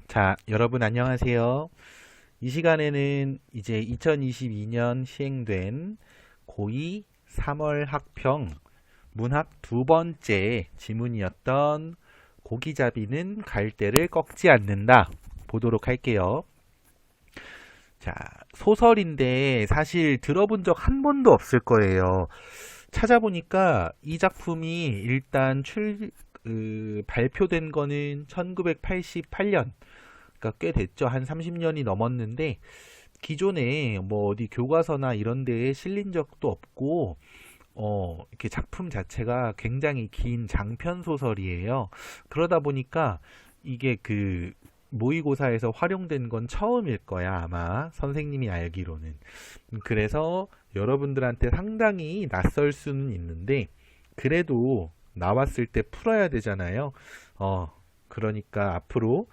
자, 여러분 안녕하세요. 이 시간에는 이제 2022년 시행된 고2 3월 학평 문학 두 번째 지문이었던 고기잡이는 갈대를 꺾지 않는다 보도록 할게요. 자, 소설인데 사실 들어본 적 한 번도 없을 거예요. 찾아보니까 이 작품이 일단 발표된 거는 1988년, 그러니까 꽤 됐죠. 한 30년이 넘었는데 기존에 뭐 어디 교과서나 이런 데에 실린 적도 없고 이렇게 작품 자체가 굉장히 긴 장편 소설이에요. 그러다 보니까 이게 그 모의고사에서 활용된 건 처음일 거야, 아마 선생님이 알기로는. 그래서 여러분들한테 상당히 낯설 수는 있는데 그래도 나왔을 때 풀어야 되잖아요. 그러니까 앞으로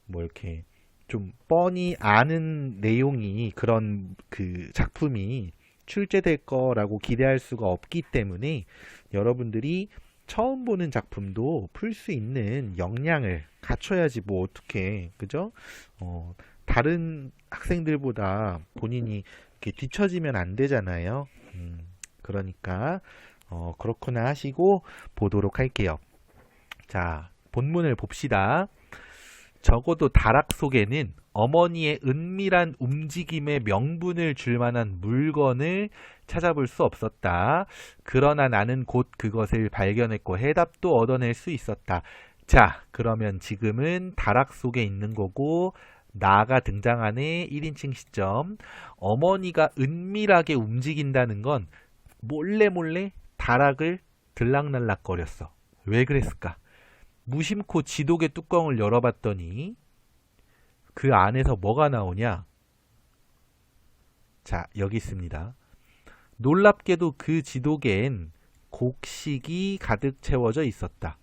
뭐 이렇게 좀 뻔히 아는 내용이 그런 그 작품이 출제될 거라고 기대할 수가 없기 때문에 여러분들이 처음 보는 작품도 풀 수 있는 역량을 갖춰야지 뭐 어떻게, 그죠? 다른 학생들보다 본인이 이렇게 뒤처지면 안 되잖아요. 그러니까 그렇구나 하시고 보도록 할게요. 자, 본문을 봅시다. 적어도 다락 속에는 어머니의 은밀한 움직임의 명분을 줄 만한 물건을 찾아볼 수 없었다. 그러나 나는 곧 그것을 발견했고 해답도 얻어낼 수 있었다. 자, 그러면 지금은 다락 속에 있는 거고 나가 등장하는 1인칭 시점. 어머니가 은밀하게 움직인다는 건 몰래 몰래 다락을 들락날락거렸어. 왜 그랬을까? 무심코 지독의 뚜껑을 열어봤더니 그 안에서 뭐가 나오냐? 자, 여기 있습니다. 놀랍게도 그 지독엔 곡식이 가득 채워져 있었다.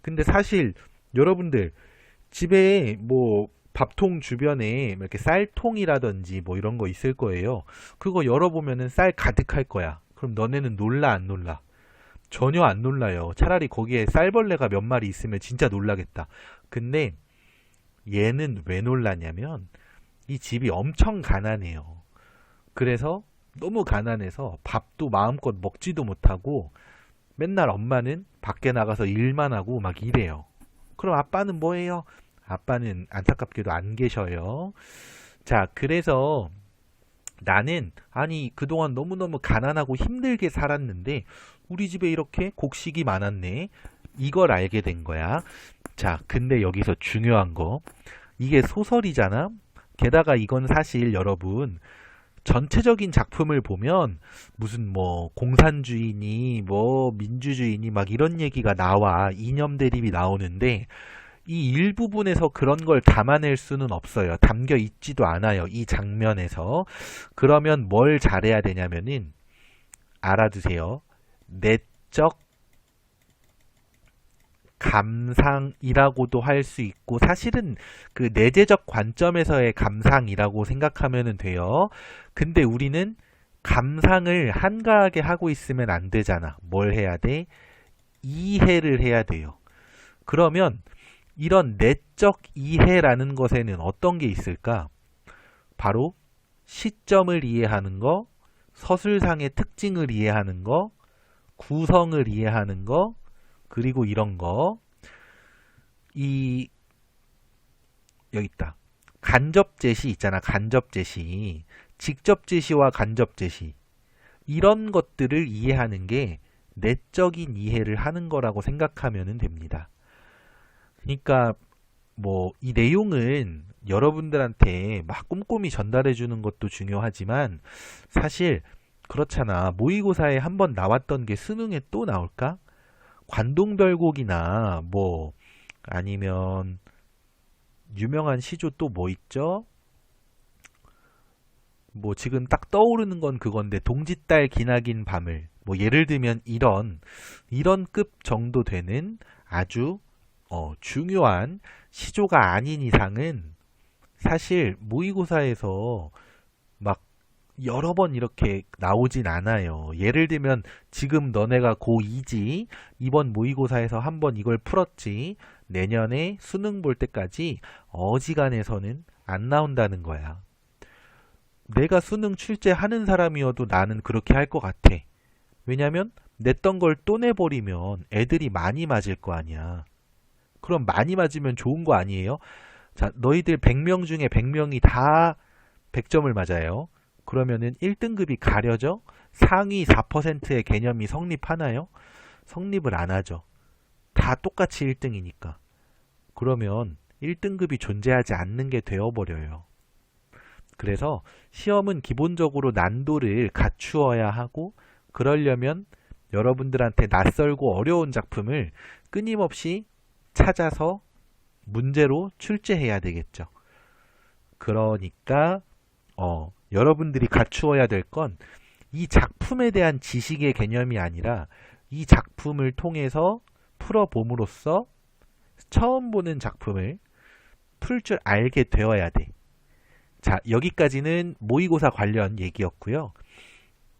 근데 사실 여러분들 집에 뭐 밥통 주변에 이렇게 쌀통이라든지 뭐 이런 거 있을 거예요. 그거 열어보면은 쌀 가득할 거야. 그럼 너네는 놀라 안 놀라? 전혀 안 놀라요. 차라리 거기에 쌀벌레가 몇 마리 있으면 진짜 놀라겠다. 근데 얘는 왜 놀라냐면 이 집이 엄청 가난해요. 그래서 너무 가난해서 밥도 마음껏 먹지도 못하고 맨날 엄마는 밖에 나가서 일만 하고 막 이래요. 그럼 아빠는 뭐해요? 아빠는 안타깝게도 안 계셔요. 자, 그래서 나는 아니 그동안 너무너무 가난하고 힘들게 살았는데 우리 집에 이렇게 곡식이 많았네. 이걸 알게 된 거야. 자, 근데 여기서 중요한 거. 이게 소설이잖아. 게다가 이건 사실 여러분 전체적인 작품을 보면 무슨 뭐 공산주의니 뭐 민주주의니 막 이런 얘기가 나와. 이념 대립이 나오는데 이 일부분에서 그런 걸 담아낼 수는 없어요. 담겨 있지도 않아요. 이 장면에서. 그러면 뭘 잘해야 되냐면은 알아두세요. 내적 감상이라고도 할 수 있고 사실은 그 내재적 관점에서의 감상이라고 생각하면 돼요. 근데 우리는 감상을 한가하게 하고 있으면 안 되잖아. 뭘 해야 돼? 이해를 해야 돼요. 그러면 이런 내적 이해라는 것에는 어떤 게 있을까? 바로 시점을 이해하는 거, 서술상의 특징을 이해하는 거, 구성을 이해하는 거, 그리고 이런 거. 여기 있다. 간접 제시 있잖아. 간접 제시. 직접 제시와 간접 제시. 이런 것들을 이해하는 게 내적인 이해를 하는 거라고 생각하면 됩니다. 그러니까 뭐 이 내용은 여러분들한테 막 꼼꼼히 전달해 주는 것도 중요하지만 사실 그렇잖아. 모의고사에 한번 나왔던 게 수능에 또 나올까? 관동별곡이나 뭐 아니면 유명한 시조 또 뭐 있죠? 뭐 지금 딱 떠오르는 건 그건데 동짓달 기나긴 밤을 뭐 예를 들면 이런 급 정도 되는 아주 중요한 시조가 아닌 이상은 사실 모의고사에서 막 여러 번 이렇게 나오진 않아요. 예를 들면 지금 너네가 고2지 이번 모의고사에서 한번 이걸 풀었지 내년에 수능 볼 때까지 어지간해서는 안 나온다는 거야. 내가 수능 출제하는 사람이어도 나는 그렇게 할 것 같아. 왜냐면 냈던 걸 또 내버리면 애들이 많이 맞을 거 아니야. 그럼 많이 맞으면 좋은 거 아니에요? 자, 너희들 100명 중에 100명이 다 100점을 맞아요. 그러면은 1등급이 가려져? 상위 4%의 개념이 성립하나요? 성립을 안 하죠. 다 똑같이 1등이니까. 그러면 1등급이 존재하지 않는 게 되어버려요. 그래서 시험은 기본적으로 난도를 갖추어야 하고, 그러려면 여러분들한테 낯설고 어려운 작품을 끊임없이 찾아서 문제로 출제해야 되겠죠. 그러니까 여러분들이 갖추어야 될 건 이 작품에 대한 지식의 개념이 아니라 이 작품을 통해서 풀어봄으로써 처음 보는 작품을 풀 줄 알게 되어야 돼. 자, 여기까지는 모의고사 관련 얘기였고요.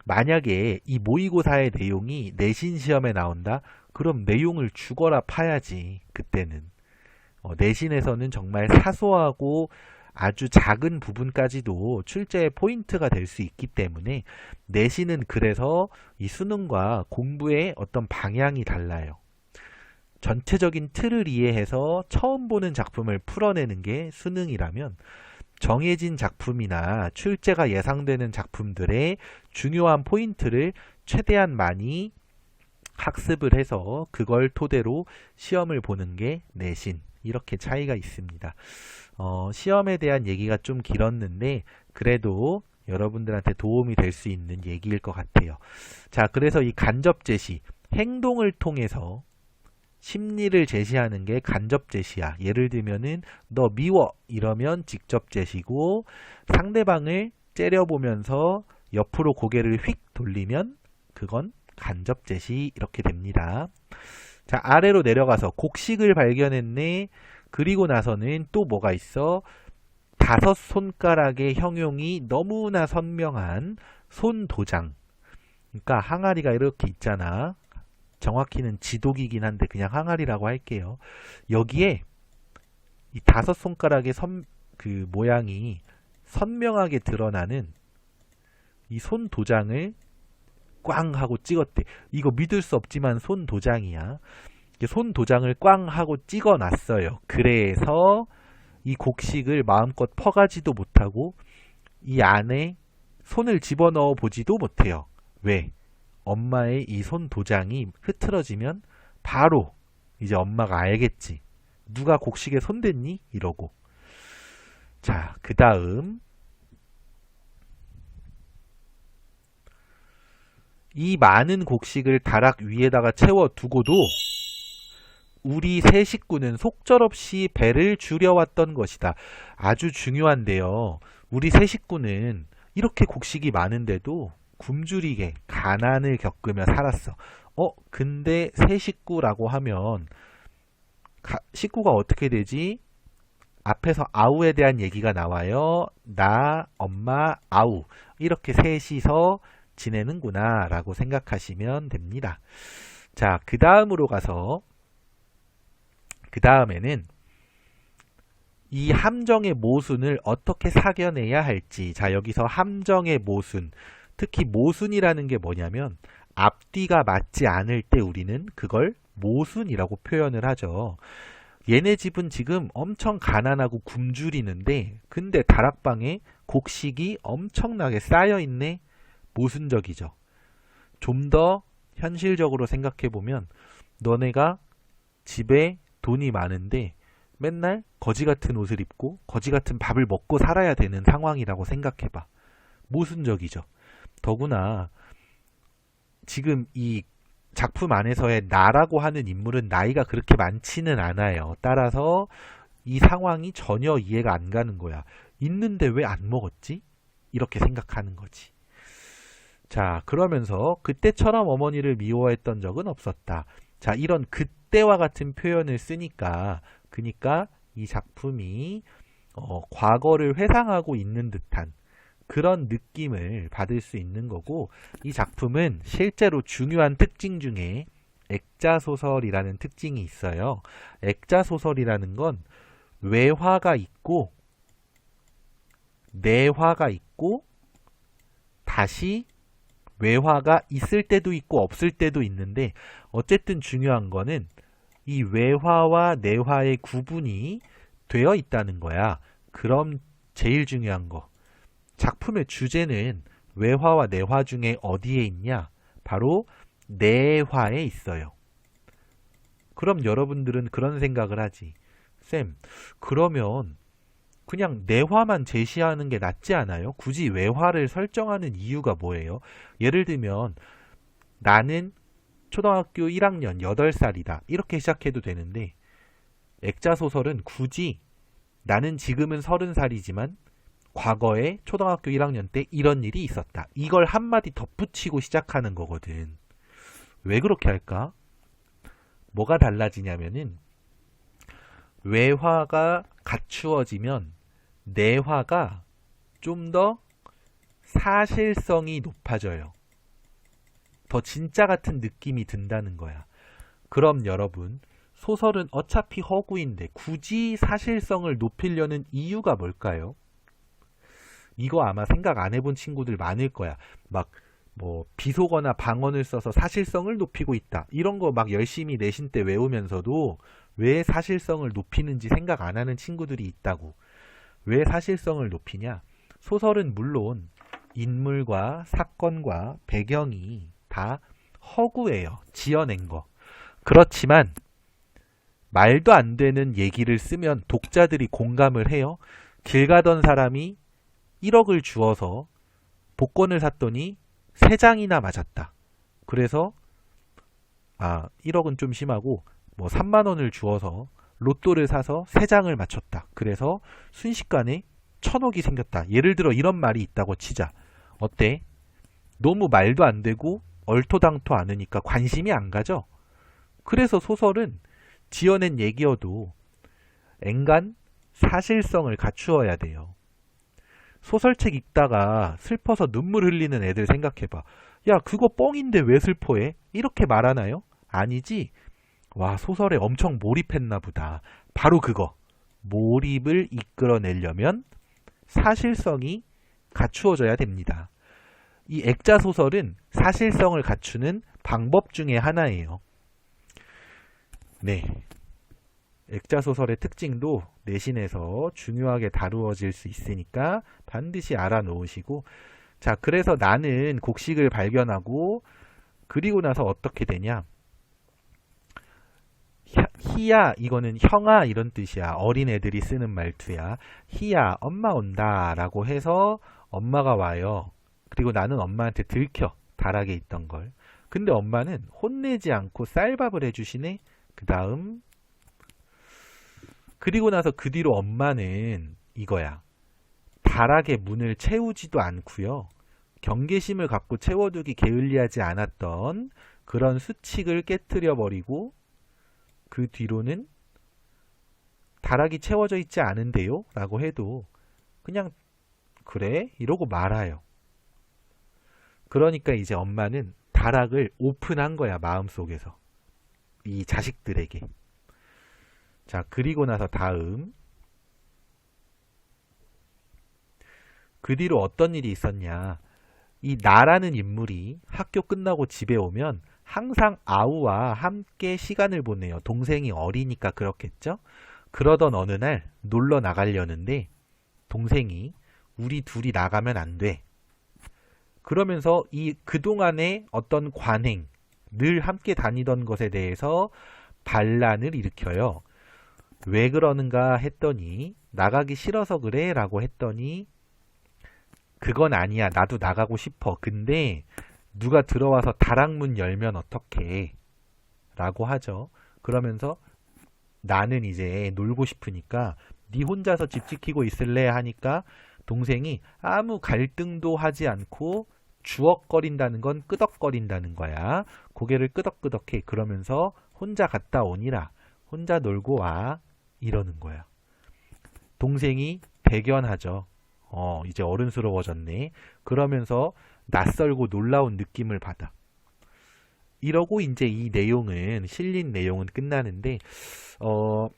만약에 이 모의고사의 내용이 내신 시험에 나온다? 그럼 내용을 죽어라 파야지. 그때는. 내신에서는 정말 사소하고 아주 작은 부분까지도 출제의 포인트가 될 수 있기 때문에 내신은 그래서 이 수능과 공부의 어떤 방향이 달라요. 전체적인 틀을 이해해서 처음 보는 작품을 풀어내는 게 수능이라면, 정해진 작품이나 출제가 예상되는 작품들의 중요한 포인트를 최대한 많이 학습을 해서 그걸 토대로 시험을 보는 게 내신. 이렇게 차이가 있습니다. 시험에 대한 얘기가 좀 길었는데 그래도 여러분들한테 도움이 될 수 있는 얘기일 것 같아요. 자, 그래서 이 간접 제시, 행동을 통해서 심리를 제시하는 게 간접 제시야. 예를 들면은 너 미워 이러면 직접 제시고, 상대방을 째려보면서 옆으로 고개를 휙 돌리면 그건 간접 제시. 이렇게 됩니다. 자, 아래로 내려가서 곡식을 발견했네. 그리고 나서는 또 뭐가 있어? 5손가락의 형용이 너무나 선명한 손도장. 그러니까 항아리가 이렇게 있잖아. 정확히는 지독이긴 한데 그냥 항아리라고 할게요. 여기에 이 5손가락의 그 모양이 선명하게 드러나는 이 손도장을 꽝 하고 찍었대. 이거 믿을 수 없지만 손도장이야. 손도장을 꽝 하고 찍어놨어요. 그래서 이 곡식을 마음껏 퍼가지도 못하고 이 안에 손을 집어넣어 보지도 못해요. 왜? 엄마의 이 손도장이 흐트러지면 바로 이제 엄마가 알겠지. 누가 곡식에 손댔니? 이러고. 자, 그 다음 이 많은 곡식을 다락 위에다가 채워두고도 우리 세 식구는 속절없이 배를 줄여왔던 것이다. 아주 중요한데요. 우리 세 식구는 이렇게 곡식이 많은데도 굶주리게 가난을 겪으며 살았어. 근데 세 식구라고 하면 식구가 어떻게 되지? 앞에서 아우에 대한 얘기가 나와요. 나, 엄마, 아우. 이렇게 셋이서 지내는구나 라고 생각하시면 됩니다. 자, 그 다음으로 가서 그 다음에는 이 함정의 모순을 어떻게 사견해야 할지. 자, 여기서 함정의 모순, 특히 모순이라는 게 뭐냐면 앞뒤가 맞지 않을 때 우리는 그걸 모순이라고 표현을 하죠. 얘네 집은 지금 엄청 가난하고 굶주리는데 근데 다락방에 곡식이 엄청나게 쌓여있네. 모순적이죠. 좀 더 현실적으로 생각해보면 너네가 집에 돈이 많은데 맨날 거지 같은 옷을 입고 거지 같은 밥을 먹고 살아야 되는 상황이라고 생각해봐. 모순적이죠. 더구나 지금 이 작품 안에서의 나라고 하는 인물은 나이가 그렇게 많지는 않아요. 따라서 이 상황이 전혀 이해가 안 가는 거야. 있는데 왜 안 먹었지? 이렇게 생각하는 거지. 자, 그러면서 그때처럼 어머니를 미워했던 적은 없었다. 자, 이런 그때와 같은 표현을 쓰니까 그러니까 이 작품이 과거를 회상하고 있는 듯한 그런 느낌을 받을 수 있는 거고, 이 작품은 실제로 중요한 특징 중에 액자소설이라는 특징이 있어요. 액자소설이라는 건 외화가 있고 내화가 있고 다시 외화가 있을 때도 있고 없을 때도 있는데 어쨌든 중요한 거는 이 외화와 내화의 구분이 되어 있다는 거야. 그럼 제일 중요한 거. 작품의 주제는 외화와 내화 중에 어디에 있냐? 바로 내화에 있어요. 그럼 여러분들은 그런 생각을 하지. 쌤, 그러면 그냥 내화만 제시하는 게 낫지 않아요? 굳이 외화를 설정하는 이유가 뭐예요? 예를 들면 나는 초등학교 1학년 8살이다. 이렇게 시작해도 되는데 액자소설은 굳이 나는 지금은 30살이지만 과거에 초등학교 1학년 때 이런 일이 있었다. 이걸 한마디 덧붙이고 시작하는 거거든. 왜 그렇게 할까? 뭐가 달라지냐면은 외화가 갖추어지면 내화가 좀 더 사실성이 높아져요. 더 진짜 같은 느낌이 든다는 거야. 그럼 여러분, 소설은 어차피 허구인데 굳이 사실성을 높이려는 이유가 뭘까요? 이거 아마 생각 안 해본 친구들 많을 거야. 막 뭐 비속어나 방언을 써서 사실성을 높이고 있다. 이런 거 막 열심히 내신 때 외우면서도 왜 사실성을 높이는지 생각 안 하는 친구들이 있다고. 왜 사실성을 높이냐? 소설은 물론 인물과 사건과 배경이 다 허구예요. 지어낸 거. 그렇지만 말도 안 되는 얘기를 쓰면 독자들이 공감을 해요. 길 가던 사람이 1억을 주어서 복권을 샀더니 3장이나 맞았다. 그래서 1억은 좀 심하고 뭐 3만 원을 주어서 로또를 사서 3장을 맞췄다. 그래서 순식간에 1000억이 생겼다. 예를 들어 이런 말이 있다고 치자. 어때? 너무 말도 안 되고 얼토당토 않으니까 관심이 안 가죠? 그래서 소설은 지어낸 얘기여도 앵간 사실성을 갖추어야 돼요. 소설책 읽다가 슬퍼서 눈물 흘리는 애들 생각해봐. 야, 그거 뻥인데 왜 슬퍼해? 이렇게 말하나요? 아니지. 와, 소설에 엄청 몰입했나 보다. 바로 그거. 몰입을 이끌어내려면 사실성이 갖추어져야 됩니다. 이 액자소설은 사실성을 갖추는 방법 중에 하나예요. 네. 액자소설의 특징도 내신에서 중요하게 다루어질 수 있으니까 반드시 알아놓으시고, 자, 그래서 나는 곡식을 발견하고 그리고 나서 어떻게 되냐? 희야, 이거는 형아 이런 뜻이야. 어린애들이 쓰는 말투야. 희야, 엄마 온다 라고 해서 엄마가 와요. 그리고 나는 엄마한테 들켜, 다락에 있던 걸. 근데 엄마는 혼내지 않고 쌀밥을 해주시네. 그 다음 그리고 나서 그 뒤로 엄마는 이거야. 다락의 문을 채우지도 않고요. 경계심을 갖고 채워두기 게을리하지 않았던 그런 수칙을 깨뜨려 버리고 그 뒤로는 다락이 채워져 있지 않은데요? 라고 해도 그냥 그래? 이러고 말아요. 그러니까 이제 엄마는 다락을 오픈한 거야, 마음속에서. 이 자식들에게. 자, 그리고 나서 다음. 그 뒤로 어떤 일이 있었냐. 이 나라는 인물이 학교 끝나고 집에 오면 항상 아우와 함께 시간을 보내요. 동생이 어리니까 그렇겠죠? 그러던 어느 날 놀러 나가려는데 동생이 우리 둘이 나가면 안 돼. 그러면서 이 그동안의 어떤 관행, 늘 함께 다니던 것에 대해서 반란을 일으켜요. 왜 그러는가 했더니 나가기 싫어서 그래 라고 했더니 그건 아니야. 나도 나가고 싶어. 근데 누가 들어와서 다락문 열면 어떡해? 라고 하죠. 그러면서 나는 이제 놀고 싶으니까 네 혼자서 집 지키고 있을래? 하니까 동생이 아무 갈등도 하지 않고 주걱거린다는 건 끄덕거린다는 거야. 고개를 끄덕끄덕해. 그러면서 혼자 갔다 오니라. 혼자 놀고 와. 이러는 거야. 동생이 대견하죠. 이제 어른스러워졌네. 그러면서 낯설고 놀라운 느낌을 받아. 이러고 이제 이 내용은, 실린 내용은 끝나는데, 어,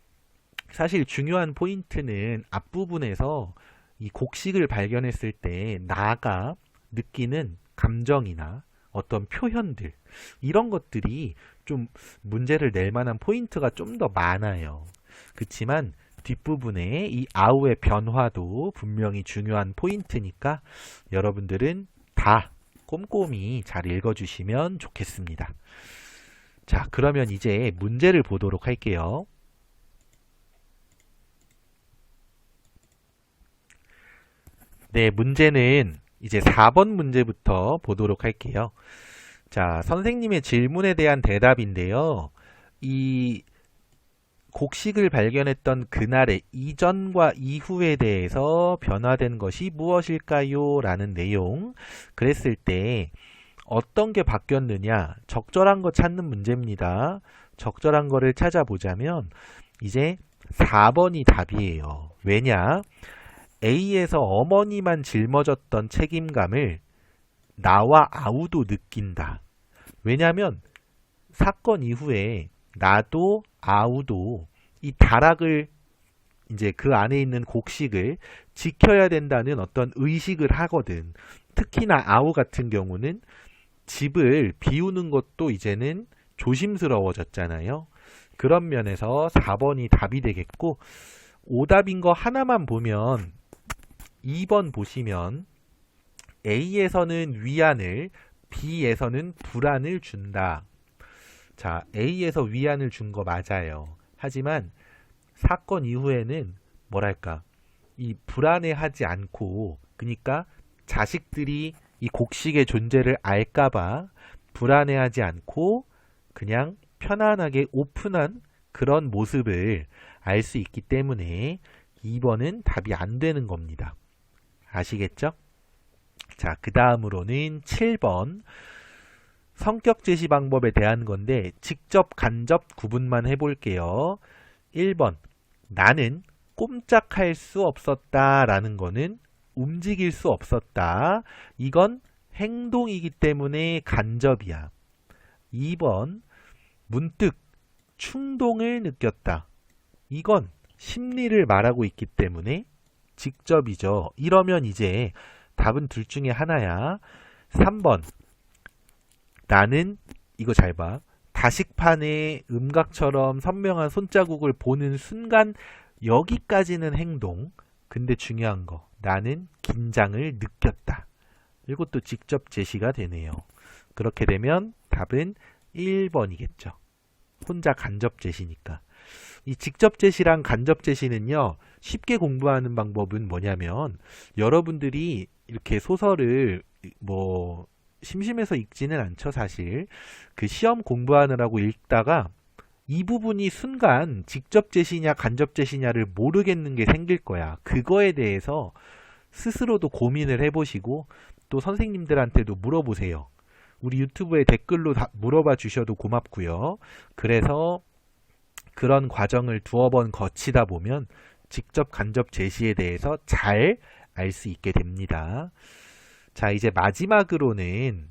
사실 중요한 포인트는 앞부분에서 이 곡식을 발견했을 때 나가 느끼는 감정이나 어떤 표현들, 이런 것들이 좀 문제를 낼 만한 포인트가 좀 더 많아요. 그렇지만 뒷부분에 이 아우의 변화도 분명히 중요한 포인트니까 여러분들은 다 꼼꼼히 잘 읽어주시면 좋겠습니다. 자, 그러면 이제 문제를 보도록 할게요. 네, 문제는 이제 4번 문제부터 보도록 할게요. 자, 선생님의 질문에 대한 대답인데요. 이 곡식을 발견했던 그날의 이전과 이후에 대해서 변화된 것이 무엇일까요? 라는 내용. 그랬을 때 어떤 게 바뀌었느냐? 적절한 거 찾는 문제입니다. 적절한 거를 찾아보자면 이제 4번이 답이에요. 왜냐? A에서 어머니만 짊어졌던 책임감을 나와 아우도 느낀다. 왜냐하면 사건 이후에 나도 아우도 이 다락을, 이제 그 안에 있는 곡식을 지켜야 된다는 어떤 의식을 하거든. 특히나 아우 같은 경우는 집을 비우는 것도 이제는 조심스러워졌잖아요. 그런 면에서 4번이 답이 되겠고, 오답인 거 하나만 보면 2번 보시면 A에서는 위안을, B에서는 불안을 준다. 자, A에서 위안을 준 거 맞아요. 하지만 사건 이후에는 뭐랄까, 이 불안해하지 않고, 그러니까 자식들이 이 곡식의 존재를 알까봐 불안해하지 않고 그냥 편안하게 오픈한 그런 모습을 알 수 있기 때문에 2번은 답이 안 되는 겁니다. 아시겠죠? 자, 그 다음으로는 7번. 성격 제시 방법에 대한 건데 직접 간접 구분만 해볼게요. 1번. 나는 꼼짝할 수 없었다 라는 거는 움직일 수 없었다. 이건 행동이기 때문에 간접이야. 2번. 문득 충동을 느꼈다. 이건 심리를 말하고 있기 때문에 직접이죠. 이러면 이제 답은 둘 중에 하나야. 3번. 나는, 이거 잘 봐, 다식판에 음각처럼 선명한 손자국을 보는 순간 여기까지는 행동. 근데 중요한 거, 나는 긴장을 느꼈다. 이것도 직접 제시가 되네요. 그렇게 되면 답은 1번이겠죠. 혼자 간접 제시니까. 이 직접 제시랑 간접 제시는요, 쉽게 공부하는 방법은 뭐냐면, 여러분들이 이렇게 소설을 뭐 심심해서 읽지는 않죠, 사실. 그 시험 공부하느라고 읽다가 이 부분이 순간 직접 제시냐 간접 제시냐를 모르겠는 게 생길 거야. 그거에 대해서 스스로도 고민을 해보시고 또 선생님들한테도 물어보세요. 우리 유튜브에 댓글로 다 물어봐 주셔도 고맙고요. 그래서 그런 과정을 두어 번 거치다 보면 직접 간접 제시에 대해서 잘 알 수 있게 됩니다. 자, 이제 마지막으로는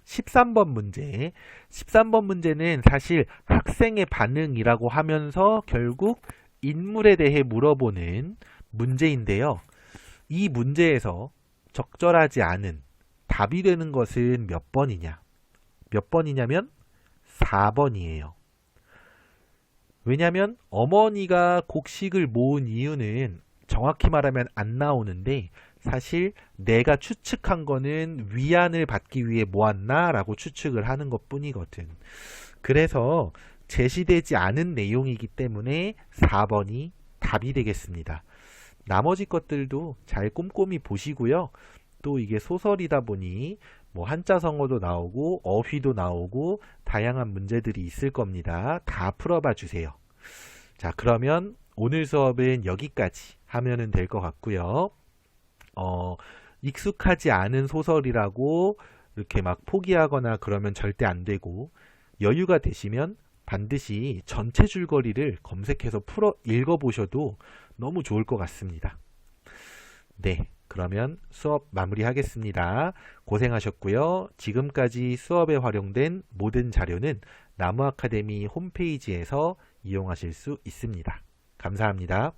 13번 문제. 13번 문제는 사실 학생의 반응이라고 하면서 결국 인물에 대해 물어보는 문제인데요. 이 문제에서 적절하지 않은 답이 되는 것은 몇 번이냐? 몇 번이냐면 4번이에요. 왜냐하면 어머니가 곡식을 모은 이유는 정확히 말하면 안 나오는데 사실 내가 추측한 거는 위안을 받기 위해 모았나 라고 추측을 하는 것 뿐이거든. 그래서 제시되지 않은 내용이기 때문에 4번이 답이 되겠습니다. 나머지 것들도 잘 꼼꼼히 보시고요. 또 이게 소설이다 보니 뭐 한자성어도 나오고 어휘도 나오고 다양한 문제들이 있을 겁니다. 다 풀어봐 주세요. 자, 그러면 오늘 수업은 여기까지 하면은 될 것 같고요. 익숙하지 않은 소설이라고 이렇게 막 포기하거나 그러면 절대 안 되고, 여유가 되시면 반드시 전체 줄거리를 검색해서 읽어보셔도 너무 좋을 것 같습니다. 네. 그러면 수업 마무리하겠습니다. 고생하셨고요. 지금까지 수업에 활용된 모든 자료는 나무 아카데미 홈페이지에서 이용하실 수 있습니다. 감사합니다.